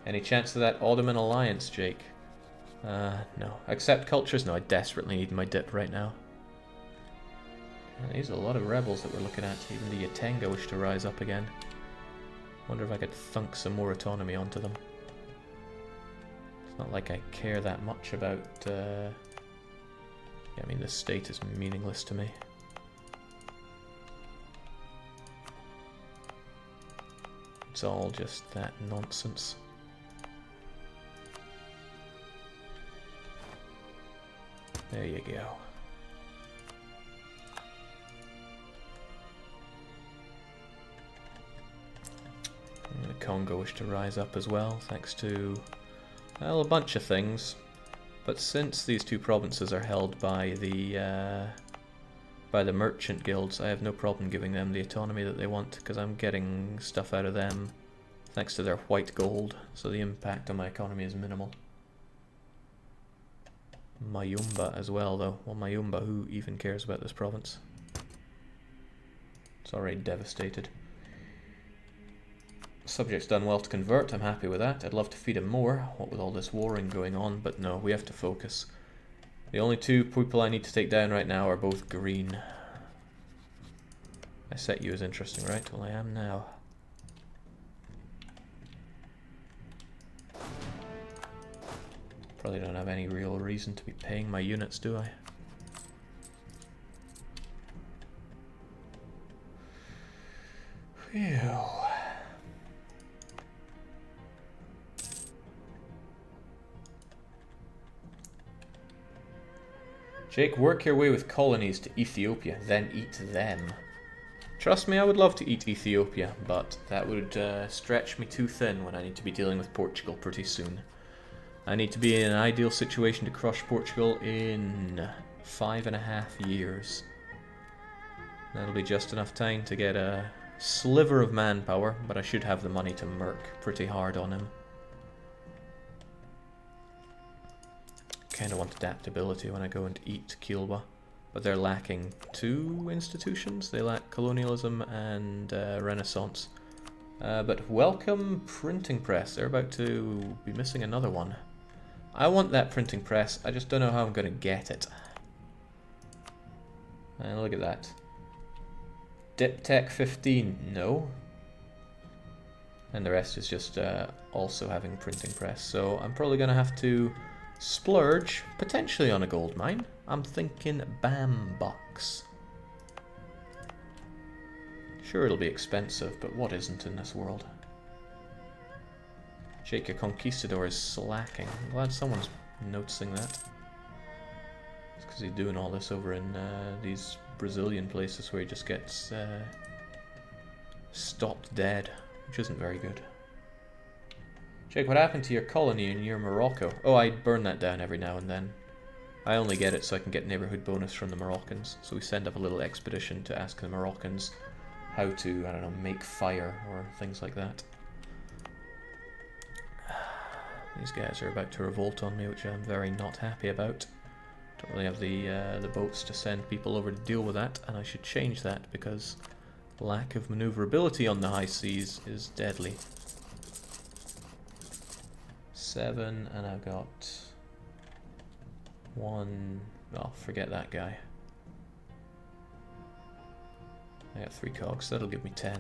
Any chance of that Ottoman alliance, Jake? No. Accept cultures? No, I desperately need my dip right now. And these are a lot of rebels that we're looking at. Even the Yatenga wish to rise up again. Wonder if I could thunk some more autonomy onto them. It's not like I care that much about... Yeah, I mean, this state is meaningless to me. It's all just that nonsense. There you go. And the Congo wish to rise up as well, thanks to, well, a bunch of things. But since these two provinces are held by the merchant guilds, I have no problem giving them the autonomy that they want, because I'm getting stuff out of them thanks to their white gold, so the impact on my economy is minimal. Mayumba as well, though. Well, Mayumba, who even cares about this province? It's already devastated. Subject's done well to convert, I'm happy with that. I'd love to feed him more, what with all this warring going on, but no, we have to focus. The only two people I need to take down right now are both green. I set you as interesting, right? Well, I am now. Probably don't have any real reason to be paying my units, do I? Phew. Jake, work your way with colonies to Ethiopia, then eat them. Trust me, I would love to eat Ethiopia, but that would stretch me too thin when I need to be dealing with Portugal pretty soon. I need to be in an ideal situation to crush Portugal in 5.5 years. That'll be just enough time to get a sliver of manpower, but I should have the money to murk pretty hard on him. Kind of want adaptability when I go and eat Kilwa, but they're lacking 2 institutions. They lack colonialism and Renaissance. But welcome printing press. They're about to be missing another one. I want that printing press. I just don't know how I'm going to get it. And look at that. Diptech 15, no. And the rest is just also having printing press. So I'm probably going to have to splurge, potentially on a gold mine. I'm thinking Bambucks. Sure, it'll be expensive, but what isn't in this world? Jake, your conquistador is slacking. I'm glad someone's noticing that. It's because he's doing all this over in these Brazilian places where he just gets stopped dead, which isn't very good. Jake, what happened to your colony near Morocco? Oh, I burn that down every now and then. I only get it so I can get neighborhood bonus from the Moroccans. So we send up a little expedition to ask the Moroccans how to, I don't know, make fire or things like that. These guys are about to revolt on me, which I'm very not happy about. Don't really have the boats to send people over to deal with that, and I should change that because lack of maneuverability on the high seas is deadly. 7, and I've got 1. Oh, forget that guy. I got 3 cogs, that'll give me 10.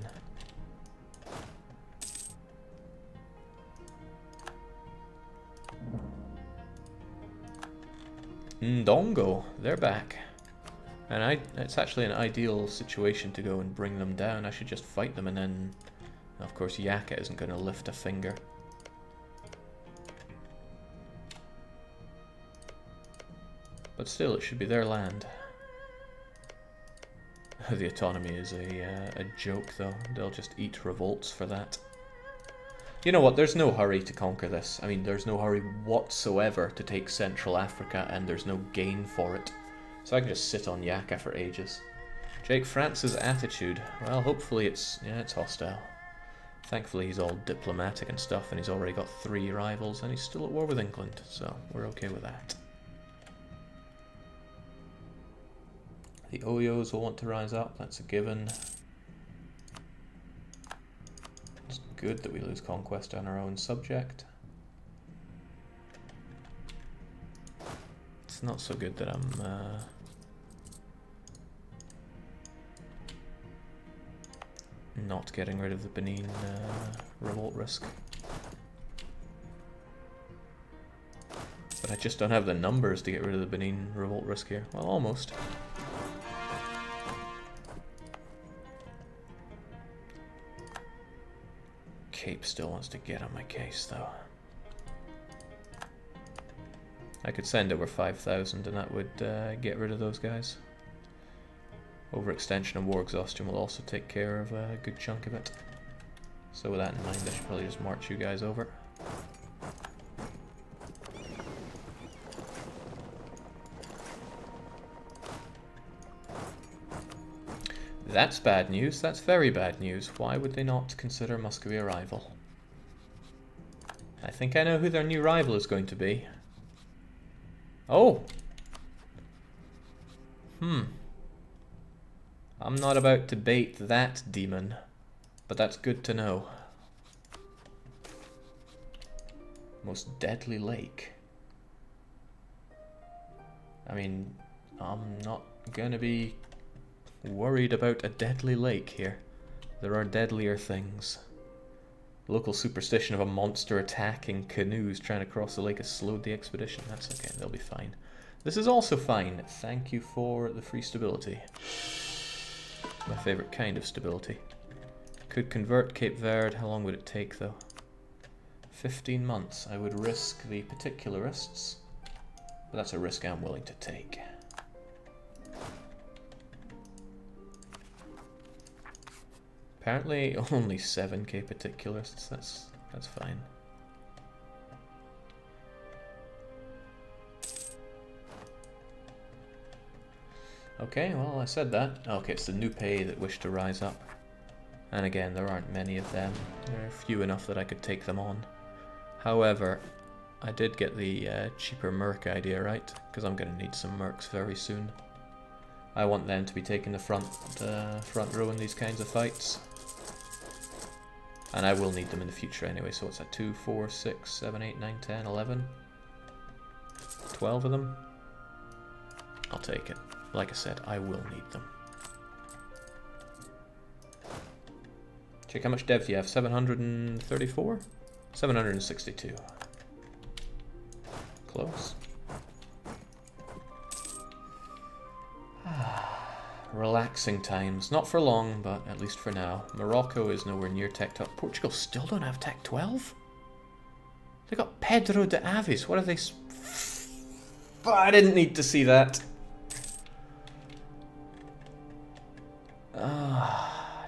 Ndongo, they're back. And it's actually an ideal situation to go and bring them down. I should just fight them and then, of course, Yaka isn't going to lift a finger. But still, it should be their land. The autonomy is a joke, though. They'll just eat revolts for that. You know what, there's no hurry to conquer this. I mean, there's no hurry whatsoever to take Central Africa, and there's no gain for it. So I can just sit on Yaka for ages. Jake, France's attitude. Well, hopefully it's hostile. Thankfully he's all diplomatic and stuff, and he's already got 3 rivals, and he's still at war with England, so we're okay with that. The Oyos will want to rise up, that's a given. It's good that we lose conquest on our own subject. it's not so good that I'm not getting rid of the Benin revolt risk. But I just don't have the numbers to get rid of the Benin revolt risk here. Well, almost. Cape still wants to get on my case, though. I could send over 5,000 and that would get rid of those guys. Overextension and war exhaustion will also take care of a good chunk of it. So with that in mind, I should probably just march you guys over. That's bad news. That's very bad news. Why would they not consider Muscovy a rival? I think I know who their new rival is going to be. Oh! I'm not about to bait that demon, but that's good to know. Most deadly lake. I mean, I'm not gonna be worried about a deadly lake here. There are deadlier things. Local superstition of a monster attacking canoes trying to cross the lake has slowed the expedition. That's okay, they'll be fine. This is also fine. Thank you for the free stability. My favorite kind of stability. Could convert Cape Verde. How long would it take though? 15 months. I would risk the particularists, but that's a risk I'm willing to take. Apparently only 7k particularists, that's fine. Okay, well I said that. Okay, it's the new pay that wish to rise up. And again, there aren't many of them. There are few enough that I could take them on. However, I did get the cheaper merc idea right, because I'm going to need some mercs very soon. I want them to be taking the front row in these kinds of fights. And I will need them in the future anyway, so what's that? 2, 4, 6, 7, 8, 9, 10, 11? 12 of them? I'll take it. Like I said, I will need them. Check how much dev do you have? 734? 762. Close. Relaxing times. Not for long, but at least for now. Morocco is nowhere near Tech 12. Portugal still don't have Tech 12? They got Pedro de Avis. What are they... Oh, I didn't need to see that.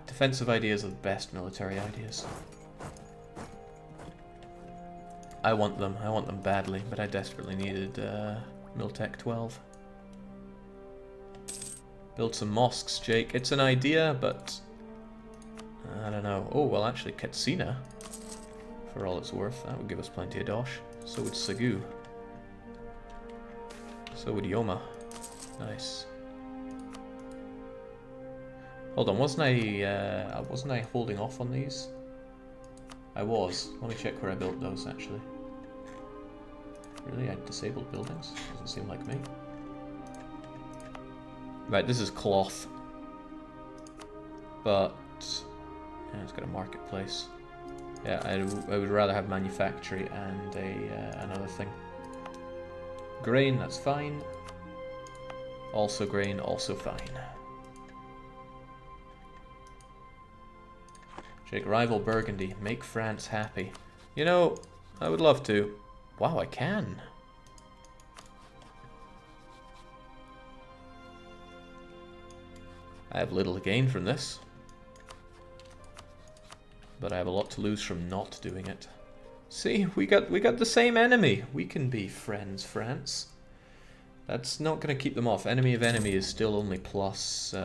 Defensive ideas are the best military ideas. I want them badly, but I desperately needed Miltech 12. Build some mosques, Jake. It's an idea, but I don't know. Oh, well, actually, Katsina, for all it's worth, that would give us plenty of dosh. So would Sagu. So would Yoma. Nice. Hold on, wasn't I holding off on these? I was. Let me check where I built those, actually. Really? I disabled buildings? Doesn't seem like me. Right, this is cloth. But... yeah, it's got a marketplace. Yeah, I would rather have manufactory and another thing. Grain, that's fine. Also grain, also fine. Jake, rival Burgundy. Make France happy. You know, I would love to. Wow, I can. I have little to gain from this. But I have a lot to lose from not doing it. See, we got the same enemy. We can be friends, France. That's not going to keep them off. Enemy of enemy is still only plus...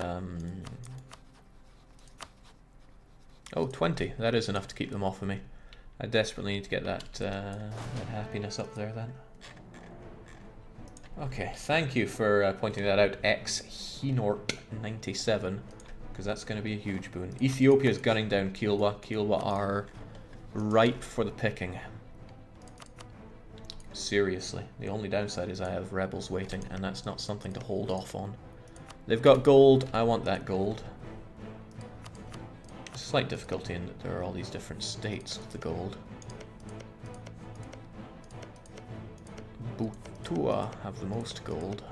oh, 20. That is enough to keep them off of me. I desperately need to get that happiness up there then. Okay, thank you for pointing that out, X-Hinort97, because that's going to be a huge boon. Ethiopia is gunning down Kilwa. Kilwa are ripe for the picking. Seriously. The only downside is I have rebels waiting, and that's not something to hold off on. They've got gold. I want that gold. Slight difficulty in that there are all these different states with the gold. Butua have the most gold.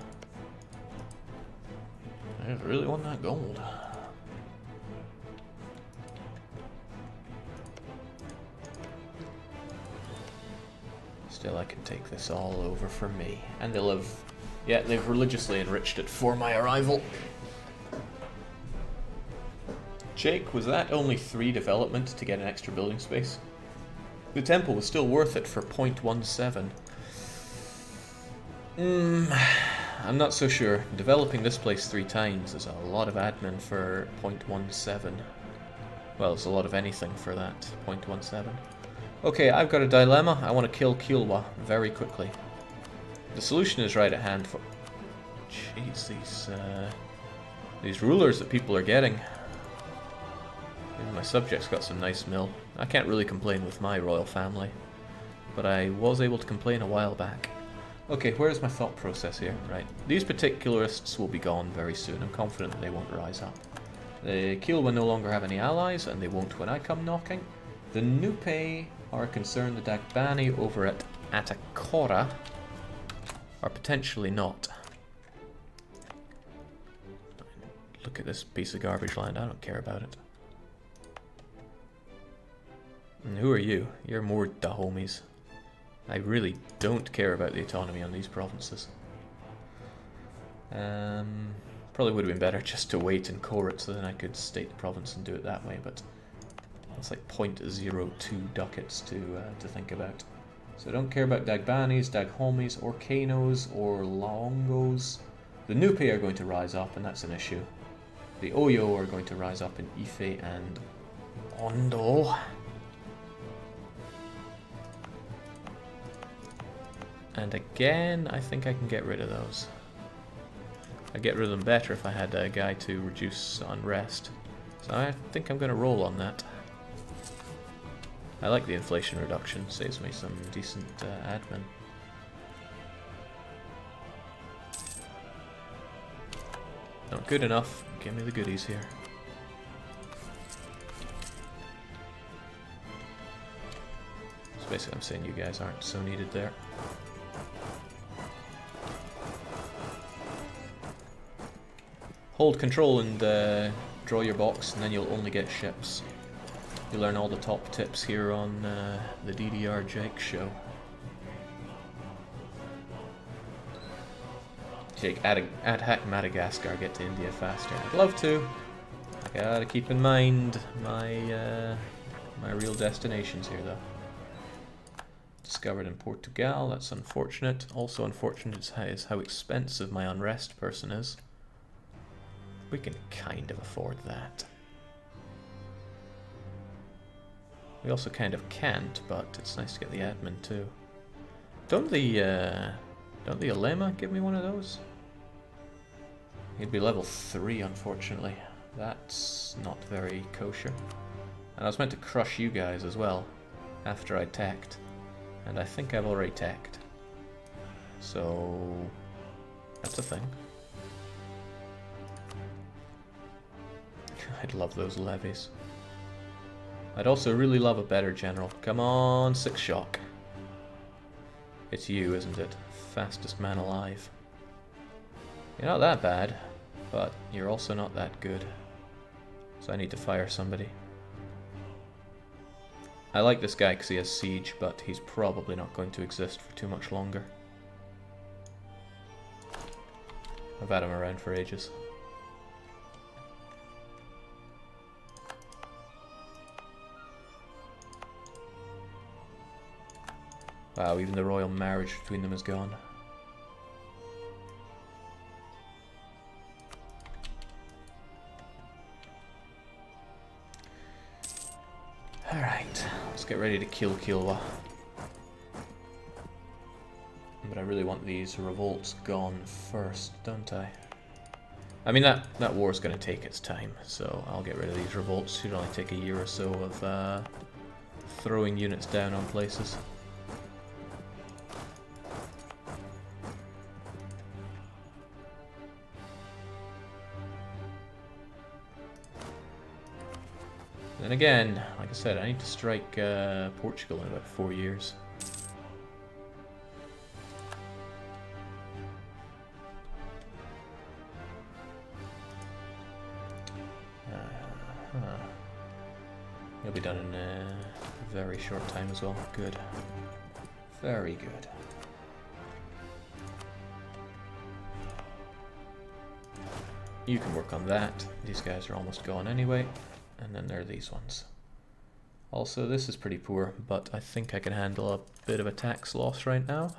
I really want that gold. Still, I can take this all over for me. And they'll have... Yeah, they've religiously enriched it for my arrival. Jake, was that only 3 development to get an extra building space? The temple was still worth it for 0.17. I'm not so sure. Developing this place 3 times is a lot of admin for 0.17. Well, it's a lot of anything for that 0.17. Okay, I've got a dilemma. I want to kill Kilwa very quickly. The solution is right at hand for... Jeez, these rulers that people are getting. Even my subjects got some nice mill. I can't really complain with my royal family, but I was able to complain a while back. Okay, where's my thought process here? Right, these particularists will be gone very soon. I'm confident that they won't rise up. The Kilwa no longer have any allies, and they won't when I come knocking. The Nupe are concerned the Dagbani over at Atakora are potentially not. Look at this piece of garbage land. I don't care about it. And who are you? You're more Dahomis. I really don't care about the autonomy on these provinces. Probably would have been better just to wait and core it so then I could state the province and do it that way, but it's like 0.02 ducats to think about. So I don't care about Dagbanis, Daghomis, or Kanos, or Laongos. The Nupe are going to rise up, and that's an issue. The Oyo are going to rise up in Ife and Ondo. And again, I think I can get rid of those. I'd get rid of them better if I had a guy to reduce unrest. So I think I'm going to roll on that. I like the inflation reduction, saves me some decent admin. Not good enough, give me the goodies here. So basically I'm saying you guys aren't so needed there. Hold control and draw your box, and then you'll only get ships. You learn all the top tips here on the DDR Jake show. Jake, add hack Madagascar, get to India faster. I'd love to. I gotta keep in mind my my real destinations here, though. Discovered in Portugal. That's unfortunate. Also unfortunate is how expensive my unrest person is. We can kind of afford that. We also kind of can't, but it's nice to get the admin too. Don't the Alema give me one of those? He'd be level 3, unfortunately. That's not very kosher. And I was meant to crush you guys as well, after I teched. And I think I've already teched. So... that's a thing. I'd love those levies. I'd also really love a better general. Come on, 6 shock. It's you, isn't it? Fastest man alive. You're not that bad, but you're also not that good. So I need to fire somebody. I like this guy because he has siege, but he's probably not going to exist for too much longer. I've had him around for ages. Wow, even the royal marriage between them is gone. Alright, let's get ready to kill Kilwa. But I really want these revolts gone first, don't I? I mean, that war's going to take its time, so I'll get rid of these revolts. Should only take a year or so of throwing units down on places. And again, like I said, I need to strike Portugal in about 4 years. He'll be done in a very short time as well. Good. Very good. You can work on that. These guys are almost gone anyway. And then there are these ones. Also, this is pretty poor, but I think I can handle a bit of a tax loss right now.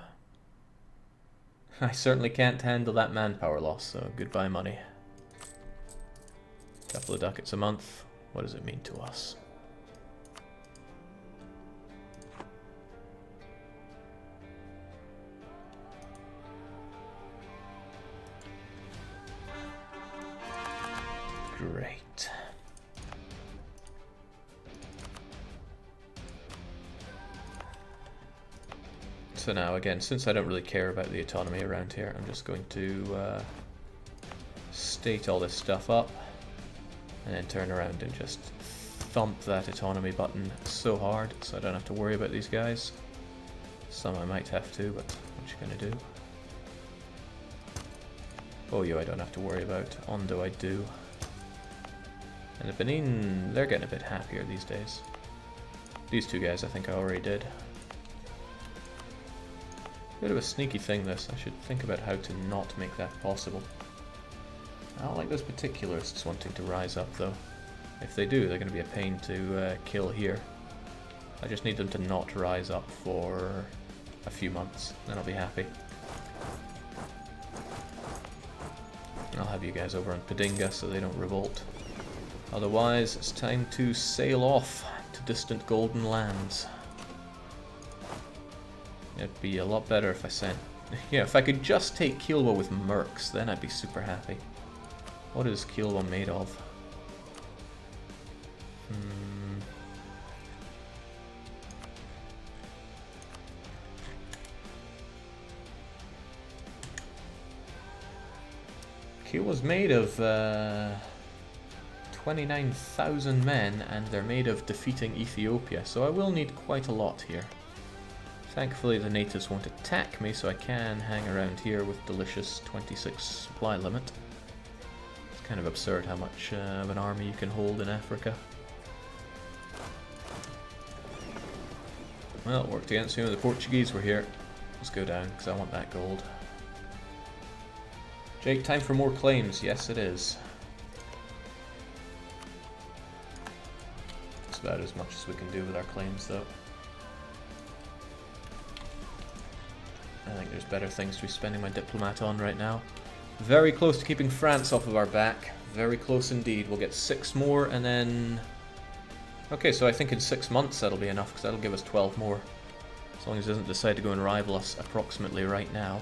I certainly can't handle that manpower loss, so goodbye money. Couple of ducats a month. What does it mean to us? Great. So now, again, since I don't really care about the autonomy around here, I'm just going to state all this stuff up and then turn around and just thump that autonomy button so hard so I don't have to worry about these guys. Some I might have to, but what you gonna do? Oyo I don't have to worry about. Ondo I do. And the Benin, they're getting a bit happier these days. These two guys I think I already did. Bit of a sneaky thing this. I should think about how to not make that possible. I don't like those particularists wanting to rise up though. If they do, they're going to be a pain to kill here. I just need them to not rise up for a few months, then I'll be happy. I'll have you guys over on Padinga so they don't revolt. Otherwise, it's time to sail off to distant golden lands. It'd be a lot better if I sent... yeah, if I could just take Kilwa with mercs, then I'd be super happy. What is Kilwa made of? Kilwa's made of 29,000 men, and they're made of defeating Ethiopia, so I will need quite a lot here. Thankfully the natives won't attack me, so I can hang around here with delicious 26 supply limit. It's kind of absurd how much of an army you can hold in Africa. Well, it worked against me when the Portuguese were here. Let's go down, because I want that gold. Jake, time for more claims. Yes, it is. It's about as much as we can do with our claims, though. I think there's better things to be spending my diplomat on right now. Very close to keeping France off of our back. Very close indeed. We'll get 6 more and then... okay, so I think in 6 months that'll be enough, because that'll give us 12 more. As long as he doesn't decide to go and rival us approximately right now.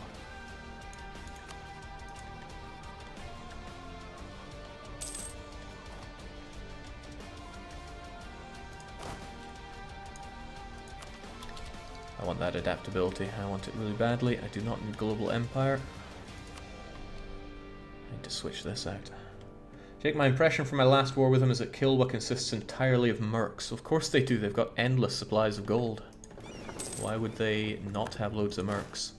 I want that adaptability. I want it really badly. I do not need global empire. I need to switch this out. Jake, my impression from my last war with him is that Kilwa consists entirely of mercs. Of course they do. They've got endless supplies of gold. Why would they not have loads of mercs?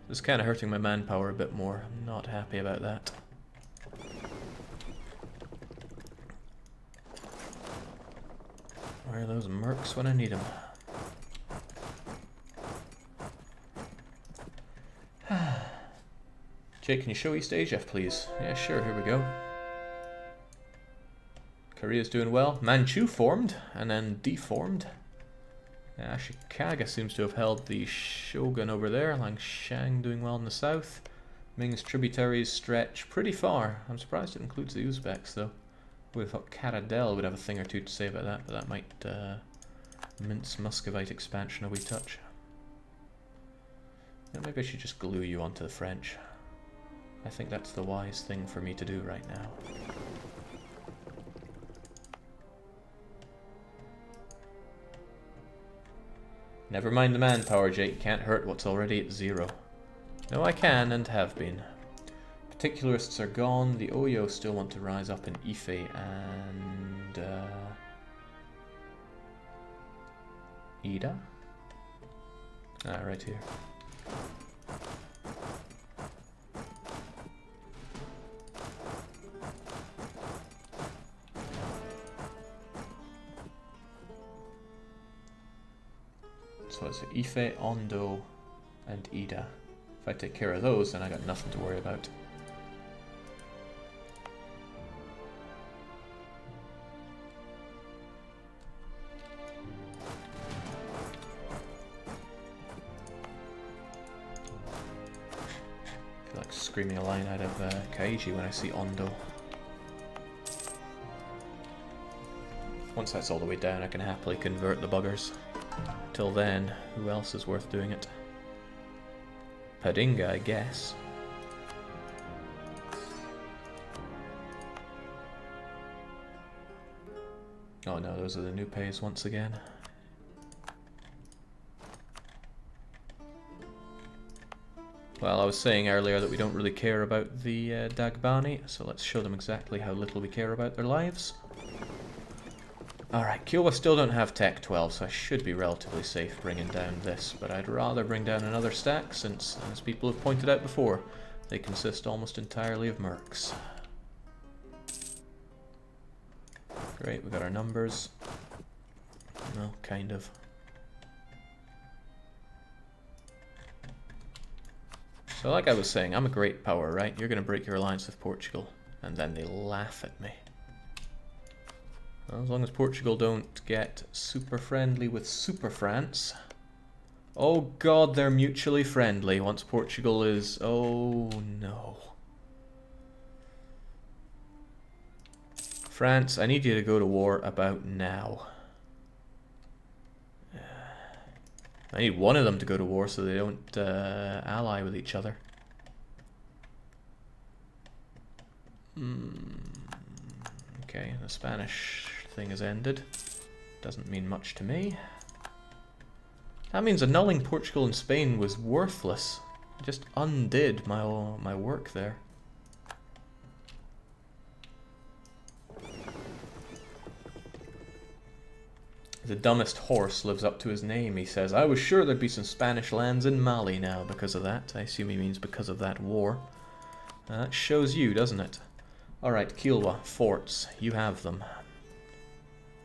This is kind of hurting my manpower a bit more. I'm not happy about that. Where are those mercs when I need them? Jake, can you show East Asia, please? Yeah, sure, here we go. Korea's doing well. Manchu formed, and then deformed. Ashikaga seems to have held the shogun over there. Langshan doing well in the south. Ming's tributaries stretch pretty far. I'm surprised it includes the Uzbeks, though. Would have thought Karadel would have a thing or two to say about that, but that might mince Muscovite expansion a wee touch. Yeah, maybe I should just glue you onto the French. I think that's the wise thing for me to do right now. Never mind the manpower, Jake. Can't hurt what's already at 0. No, I can and have been. Particularists are gone. The Oyo still want to rise up in Ife, and Ida? Ah, right here. So it's Ife, Ondo, and Ida. If I take care of those, then I got nothing to worry about. I feel like screaming a line out of Kaiji when I see Ondo. Once that's all the way down, I can happily convert the buggers. Till then, who else is worth doing it? Padinga, I guess. Oh no, those are the new pays once again. Well, I was saying earlier that we don't really care about the Dagbani, so let's show them exactly how little we care about their lives. Alright, Kyowa still don't have Tech 12, so I should be relatively safe bringing down this, but I'd rather bring down another stack since, as people have pointed out before, they consist almost entirely of mercs. Great, we got our numbers. Well, kind of. So like I was saying, I'm a great power, right? You're going to break your alliance with Portugal, and then they laugh at me. Well, as long as Portugal don't get super friendly with Super France. Oh god, they're mutually friendly once Portugal is... Oh no. France, I need you to go to war about now. I need one of them to go to war so they don't ally with each other. Okay, the Spanish thing has ended. Doesn't mean much to me. That means annulling Portugal and Spain was worthless. It just undid my work there. The dumbest horse lives up to his name, he says. I was sure there'd be some Spanish lands in Mali now because of that. I assume he means because of that war. That shows you, doesn't it? Alright, Kilwa, forts. You have them.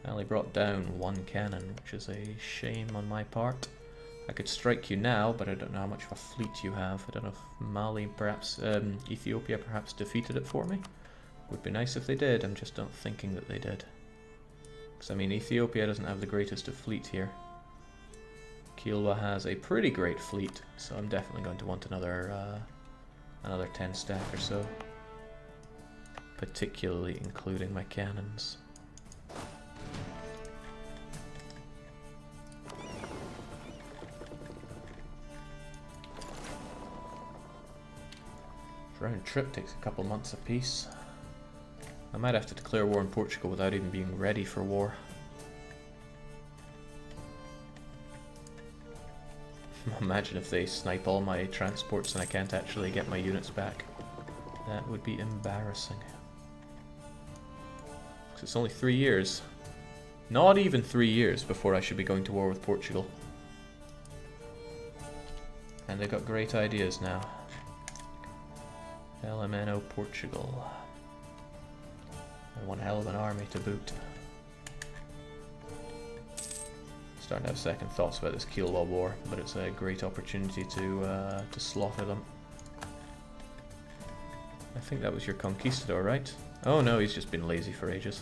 I only brought down one cannon, which is a shame on my part. I could strike you now, but I don't know how much of a fleet you have. I don't know if Mali, perhaps, Ethiopia perhaps defeated it for me. Would be nice if they did, I'm just not thinking that they did. Because, I mean, Ethiopia doesn't have the greatest of fleet here. Kilwa has a pretty great fleet, so I'm definitely going to want another 10 stack or so. Particularly including my cannons. Round trip takes a couple months apiece. I might have to declare war on Portugal without even being ready for war. Imagine if they snipe all my transports and I can't actually get my units back. That would be embarrassing. Because it's only 3 years. Not even 3 years before I should be going to war with Portugal. And they've got great ideas now. LMNO Portugal. And one hell of an army to boot. Starting to have second thoughts about this Kilwa war, but it's a great opportunity to slaughter them. I think that was your conquistador, right? Oh no, he's just been lazy for ages.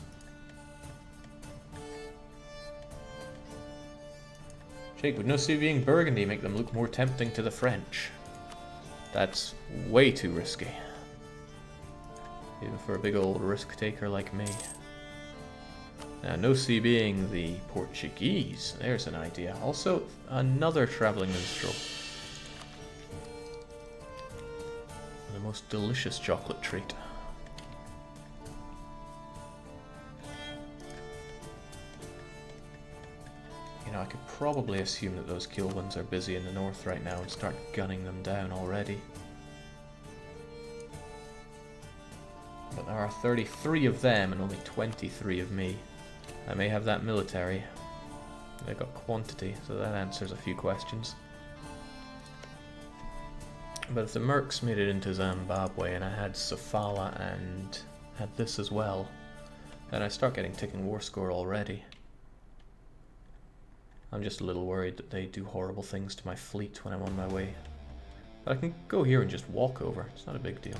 Jake, would no sea being Burgundy make them look more tempting to the French? That's way too risky. Even for a big old risk taker like me. Now, no sea being the Portuguese. There's an idea. Also, another traveling minstrel. The most delicious chocolate treat. You know, I could probably assume that those Kilwans are busy in the north right now and start gunning them down already. But there are 33 of them and only 23 of me. I may have that military. They got quantity, so that answers a few questions. But if the Mercs made it into Zimbabwe and I had Sofala and had this as well, then I start getting ticking war score already. I'm just a little worried that they do horrible things to my fleet when I'm on my way. But I can go here and just walk over, it's not a big deal.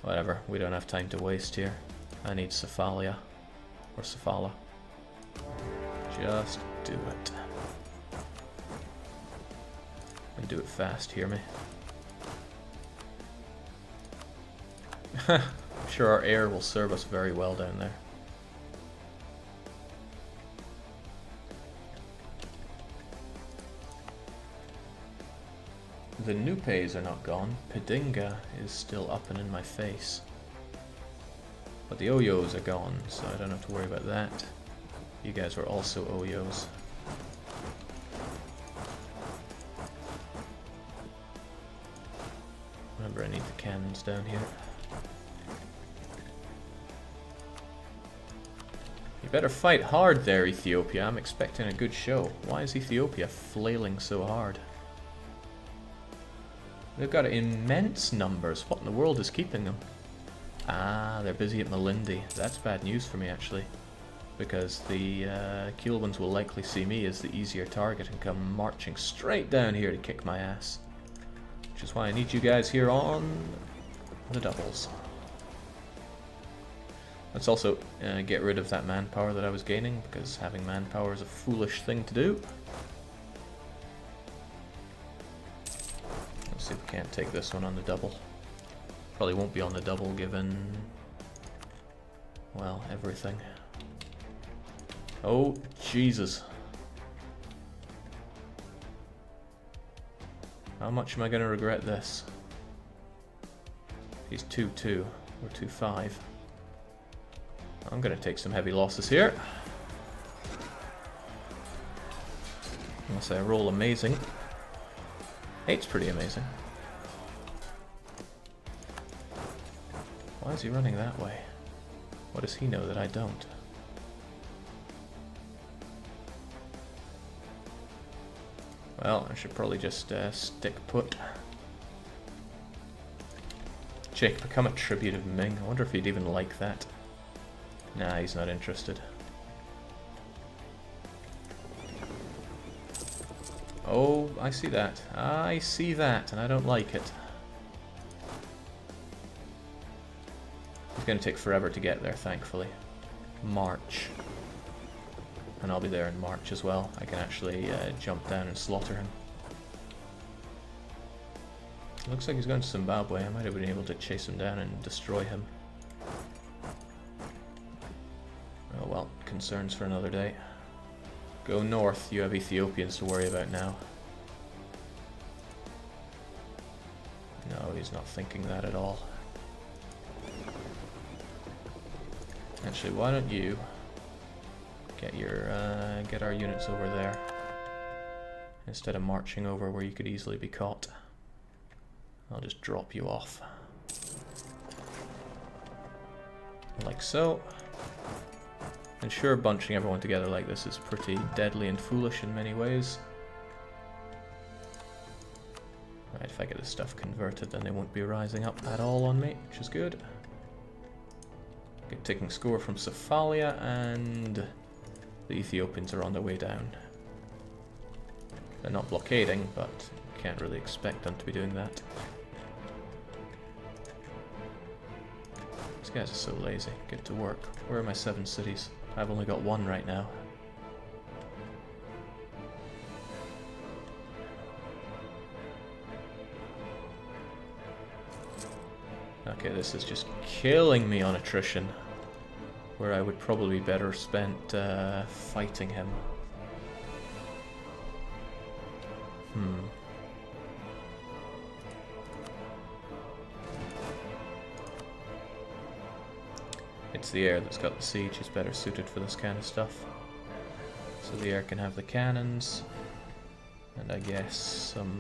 Whatever, we don't have time to waste here. I need Cephalia, or Cephala. Just do it. And do it fast, hear me? I'm sure our air will serve us very well down there. The Nupes are not gone. Pedinga is still up and in my face. But the Oyos are gone, so I don't have to worry about that. You guys were also Oyos. Remember, I need the cannons down here. You better fight hard there, Ethiopia. I'm expecting a good show. Why is Ethiopia flailing so hard? They've got immense numbers. What in the world is keeping them? Ah, they're busy at Malindi. That's bad news for me, actually. Because the Kielwans will likely see me as the easier target and come marching straight down here to kick my ass. Which is why I need you guys here on the doubles. Let's also get rid of that manpower that I was gaining, because having manpower is a foolish thing to do. Let's see if we can't take this one on the double. Probably won't be on the double given, well, everything. Oh, Jesus. How much am I going to regret this? He's 2-2 or 2-5. I'm going to take some heavy losses here. Unless I roll amazing. 8's pretty amazing. Why is he running that way? What does he know that I don't? Well, I should probably just stick put. Jake, become a tribute of Ming. I wonder if he'd even like that. Nah, he's not interested. Oh, I see that. I see that, and I don't like it. It's going to take forever to get there, thankfully. March. And I'll be there in March as well. I can actually jump down and slaughter him. Looks like he's going to Zimbabwe. I might have been able to chase him down and destroy him. Oh well, concerns for another day. Go north, you have Ethiopians to worry about now. No, he's not thinking that at all. Actually, why don't you get our units over there instead of marching over where you could easily be caught. I'll just drop you off. Like so. And sure, bunching everyone together like this is pretty deadly and foolish in many ways. Right, if I get this stuff converted, then they won't be rising up at all on me, which is good. Get taking score from Cephalia, and the Ethiopians are on their way down. They're not blockading, but can't really expect them to be doing that. These guys are so lazy. Get to work. Where are my 7 cities? I've only got 1 right now. Okay, this is just killing me on attrition, where I would probably be better spent fighting him. It's the air that's got the siege, is better suited for this kind of stuff. So the air can have the cannons, and I guess some